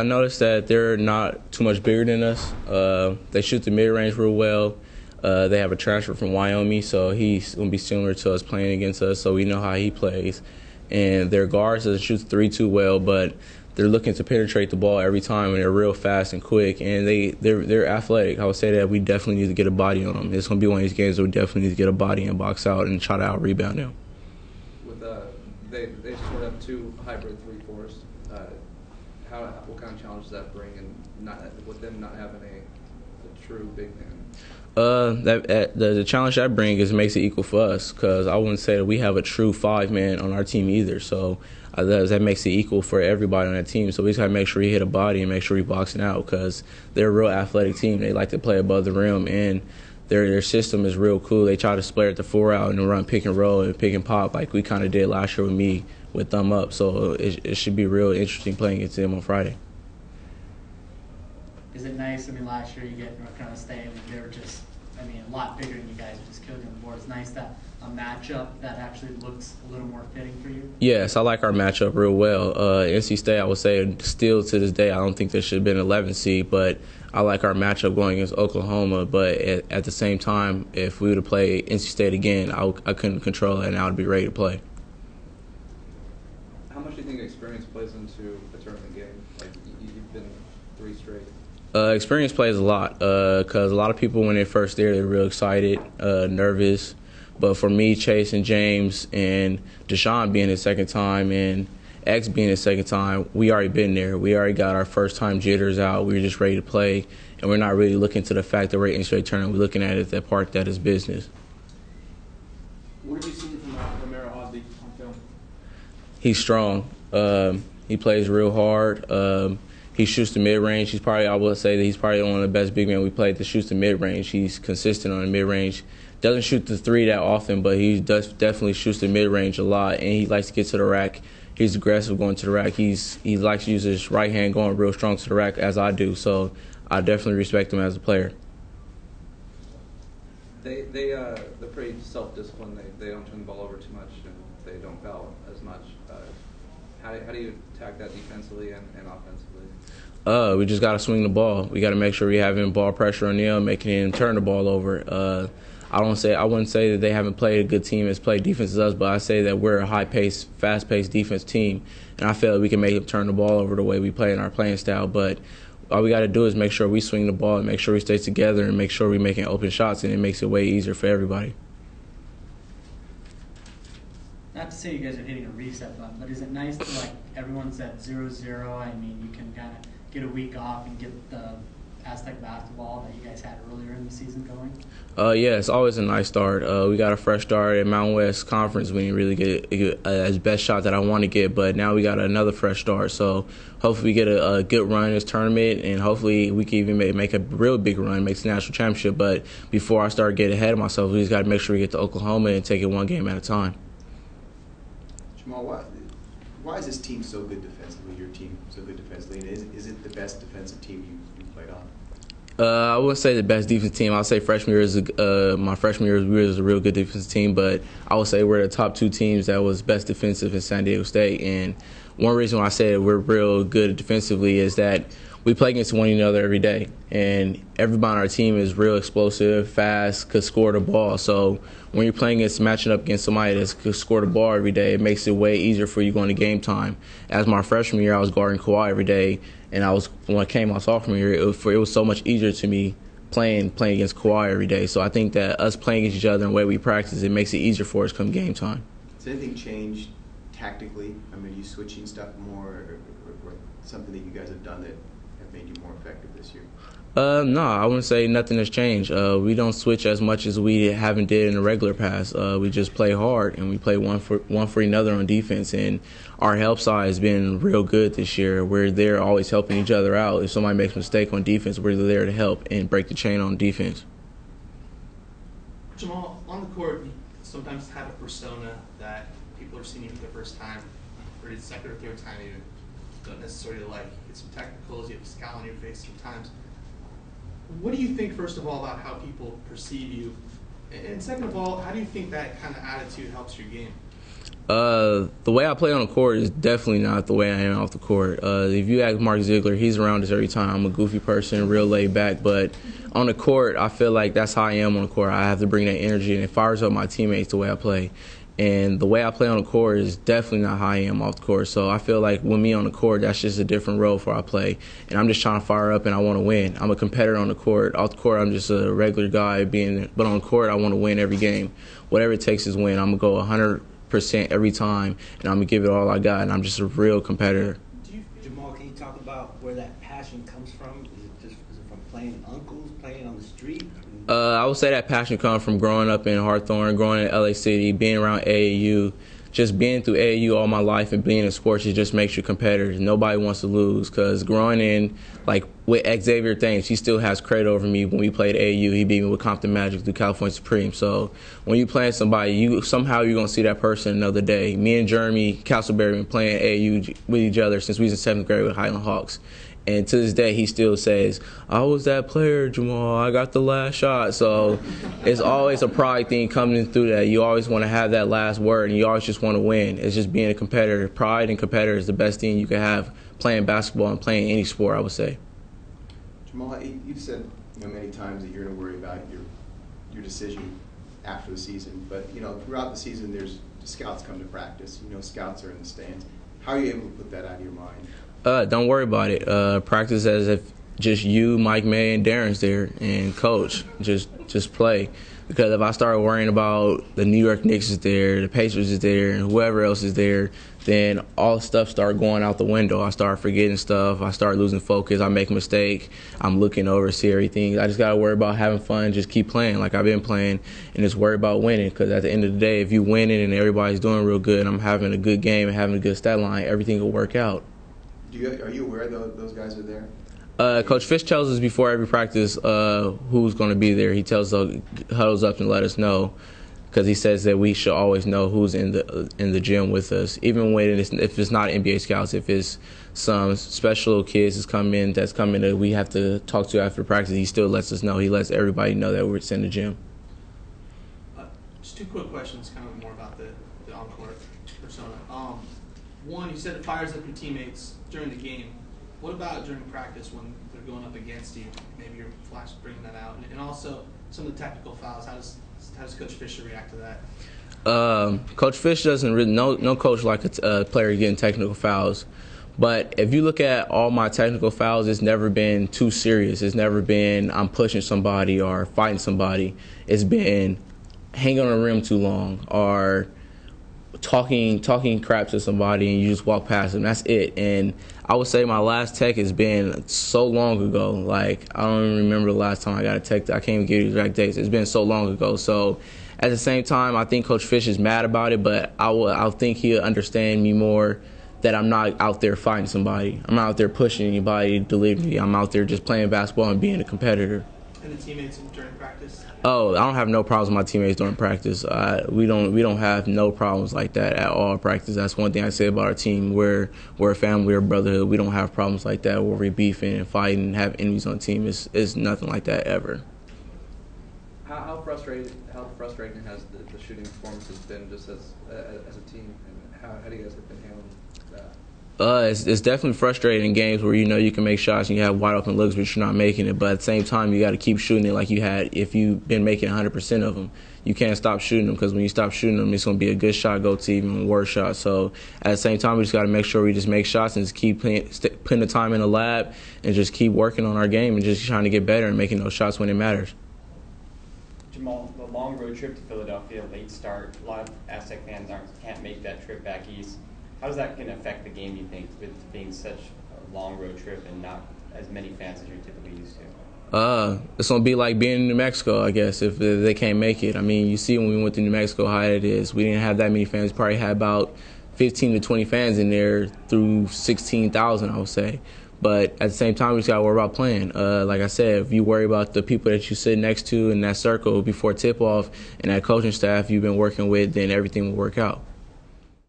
I noticed that they're not too much bigger than us. They shoot the mid-range real well. They have a transfer from Wyoming, so he's going to be similar to us playing against us, so we know how he plays. And their guards doesn't shoot the 3 too well, but they're looking to penetrate the ball every time, and they're real fast and quick, and they're athletic. I would say that we definitely need to get a body on them. It's going to be one of these games where we definitely need to get a body and box out and try to out-rebound them. With they sort of 2 hybrid 3-4s. What kind of challenge does that bring, and with them not having a true big man? The challenge I bring is makes it equal for us, because I wouldn't say that we have a true 5-man on our team either. So that makes it equal for everybody on that team. So we just got to make sure we hit a body and make sure we boxing out, because they're a real athletic team. They like to play above the rim, and their system is real cool. They try to split at the 4 out and run pick and roll and pick and pop like we kind of did last year with me with thumb up. So it should be real interesting playing against them on Friday. Is it nice? I mean, last year you get North Carolina State, and they were just, a lot bigger than you guys, just killed you on the board. It's nice that a matchup that actually looks a little more fitting for you. Yes, I like our matchup real well. NC State, I would say, still to this day, I don't think there should have been an 11 seed, but I like our matchup going against Oklahoma. But at the same time, if we would have played NC State again, I couldn't control it, and I would be ready to play. How much do you think experience plays into a tournament game? Like, you've been 3 straight. Experience plays a lot, because a lot of people, when they're first there, they're real excited, nervous. But for me, Chase and James and Deshaun being his second time and X being his second time, we already been there. We already got our first-time jitters out. We were just ready to play, and we're not really looking to the fact that we're in NCAA tournament. We're looking at it as that part that is business. What have you seen from Romero Osby on film? He's strong. He plays real hard. He shoots the mid-range. I would say that he's probably one of the best big men we played that shoots the mid-range. He's consistent on the mid-range. Doesn't shoot the 3 that often, but he definitely shoots the mid-range a lot, and he likes to get to the rack. He's aggressive going to the rack. He likes to use his right hand going real strong to the rack, as I do. So I definitely respect him as a player. They're pretty self-disciplined. They don't turn the ball over too much, and they don't foul as much. How do you attack that defensively and offensively? We just got to swing the ball. We got to make sure we having ball pressure on them, making them turn the ball over. I wouldn't say that they haven't played a good team as played defense as us, but I say that we're a high-paced, fast-paced defense team, and I feel like we can make them turn the ball over the way we play in our playing style. But all we got to do is make sure we swing the ball and make sure we stay together and make sure we're making open shots, and it makes it way easier for everybody. Not to say you guys are hitting a reset button, but is it nice to, everyone's at 0-0? You can kind of get a week off and get the Aztec basketball that you guys had earlier in the season going? Yeah, it's always a nice start. We got a fresh start at Mountain West Conference. We didn't really get as best shot that I want to get, but now we got another fresh start. So hopefully we get a good run in this tournament, and hopefully we can even make a real big run, make the national championship. But before I start getting ahead of myself, we just got to make sure we get to Oklahoma and take it one game at a time. Jamaal, why is this team so good defensively, your team so good defensively, and is it the best defensive team you played on? I wouldn't say the best defensive team. I'll say freshman year my freshman year was a real good defensive team, but I would say we're the top 2 teams that was best defensive in San Diego State. And one reason why I say we're real good defensively is that we play against one another every day, and everybody on our team is real explosive, fast, could score the ball. So when you're matching up against somebody that could score the ball every day, it makes it way easier for you going to game time. As my freshman year, I was guarding Kawhi every day, and when I came my sophomore year, it was so much easier to me playing against Kawhi every day. So I think that us playing against each other and the way we practice, it makes it easier for us come game time. Has anything changed tactically? Are you switching stuff more, or something that you guys have done that have made you more effective this year? No, I wouldn't say nothing has changed. We don't switch as much as we haven't did in the regular pass. We just play hard, and we play one for another on defense. And our help side has been real good this year. We're there always helping each other out. If somebody makes a mistake on defense, we're there to help and break the chain on defense. Jamaal, on the court, you sometimes have a persona that people are seeing you for the first time, or the second or third time you don't necessarily like. You get some technicals, you have a scowl on your face sometimes. What do you think, first of all, about how people perceive you? And second of all, how do you think that kind of attitude helps your game? The way I play on the court is definitely not the way I am off the court. If you ask Mark Ziegler, he's around us every time. I'm a goofy person, real laid back, but on the court, I feel like that's how I am on the court. I have to bring that energy, and it fires up my teammates the way I play. And the way I play on the court is definitely not how I am off the court. So I feel like with me on the court, that's just a different role for I play. And I'm just trying to fire up and I want to win. I'm a competitor on the court. Off the court, I'm just a regular guy but on the court, I want to win every game. Whatever it takes is win. I'm going to go 100% every time, and I'm going to give it all I got. And I'm just a real competitor. Jamaal, can you talk about where that passion comes from? Is it from playing uncles, playing on the street? I would say that passion comes from growing up in Hawthorne, growing in LA City, being around AAU, just being through AAU all my life and being in sports, it just makes you competitors. Nobody wants to lose because growing in, like with Xavier Thames, he still has credit over me when we played AAU. He beat me with Compton Magic through California Supreme. So when you playing somebody, somehow you're going to see that person another day. Me and Jeremy Castleberry been playing AAU with each other since we was in 7th grade with Highland Hawks. And to this day, he still says, I was that player, Jamaal. I got the last shot. So it's always a pride thing coming through that. You always want to have that last word, and you always just want to win. It's just being a competitor. Pride and competitor is the best thing you can have playing basketball and playing any sport, I would say. Jamaal, you've said many times that you're going to worry about your decision after the season. But, throughout the season, there's scouts come to practice. Scouts are in the stands. How are you able to put that out of your mind? Don't worry about it. Practice as if just you, Mike May, and Darren's there, and coach. Just play. Because if I start worrying about the New York Knicks is there, the Pacers is there, and whoever else is there, then all stuff start going out the window. I start forgetting stuff. I start losing focus. I make a mistake. I'm looking over, see everything. I just got to worry about having fun, just keep playing like I've been playing, and just worry about winning. Because at the end of the day, if you winning and everybody's doing real good, and I'm having a good game and having a good stat line, everything will work out. Are you aware those guys are there? Coach Fish tells us before every practice who's going to be there. He tells us, huddles up and let us know, because he says that we should always know who's in the gym with us, even when if it's not NBA scouts, if it's some special kids that's coming that we have to talk to after practice. He still lets us know. He lets everybody know that we're in the gym. Just two quick questions, kind of more about the on-court persona. One, you said it fires up your teammates during the game. What about during practice when they're going up against you? Maybe your flash bringing that out, and also some of the technical fouls. How does Coach Fisher react to that? Coach Fish doesn't really no coach like a player getting technical fouls. But if you look at all my technical fouls, it's never been too serious. It's never been I'm pushing somebody or fighting somebody. It's been hanging on the rim too long or talking crap to somebody and you just walk past them. That's it. And I would say my last tech has been so long ago. Like, I don't even remember the last time I got a tech. I can't even give you the exact dates. It's been so long ago. So at the same time, I think Coach Fish is mad about it, but I think he'll understand me more that I'm not out there fighting somebody. I'm not out there pushing anybody to leave me. I'm out there just playing basketball and being a competitor. And the teammates during practice? Oh, I don't have no problems with my teammates during practice. We don't have no problems like that at all practice. That's one thing I say about our team. We're a family, we're a brotherhood. We don't have problems like that where we're beefing and fighting and have enemies on the team. It's nothing like that ever. How frustrating has the shooting performances been just as a team, and how do you guys have been handling that? It's definitely frustrating in games where you can make shots and you have wide open looks, but you're not making it. But at the same time, you got to keep shooting it like you had if you've been making 100% of them. You can't stop shooting them because when you stop shooting them, it's going to be a good shot go to even worse shot. So at the same time, we just got to make sure we just make shots and just keep putting the time in the lab and just keep working on our game and just trying to get better and making those shots when it matters. Jamaal, the long road trip to Philadelphia, late start, a lot of Aztec fans can't make that trip back east. How is that going to affect the game, you think, with being such a long road trip and not as many fans as you're typically used to? It's going to be like being in New Mexico, I guess, if they can't make it. I mean, you see when we went to New Mexico how it is. We didn't have that many fans. We probably had about 15 to 20 fans in there through 16,000, I would say. But at the same time, we just got to worry about playing. Like I said, if you worry about the people that you sit next to in that circle before tip-off and that coaching staff you've been working with, then everything will work out.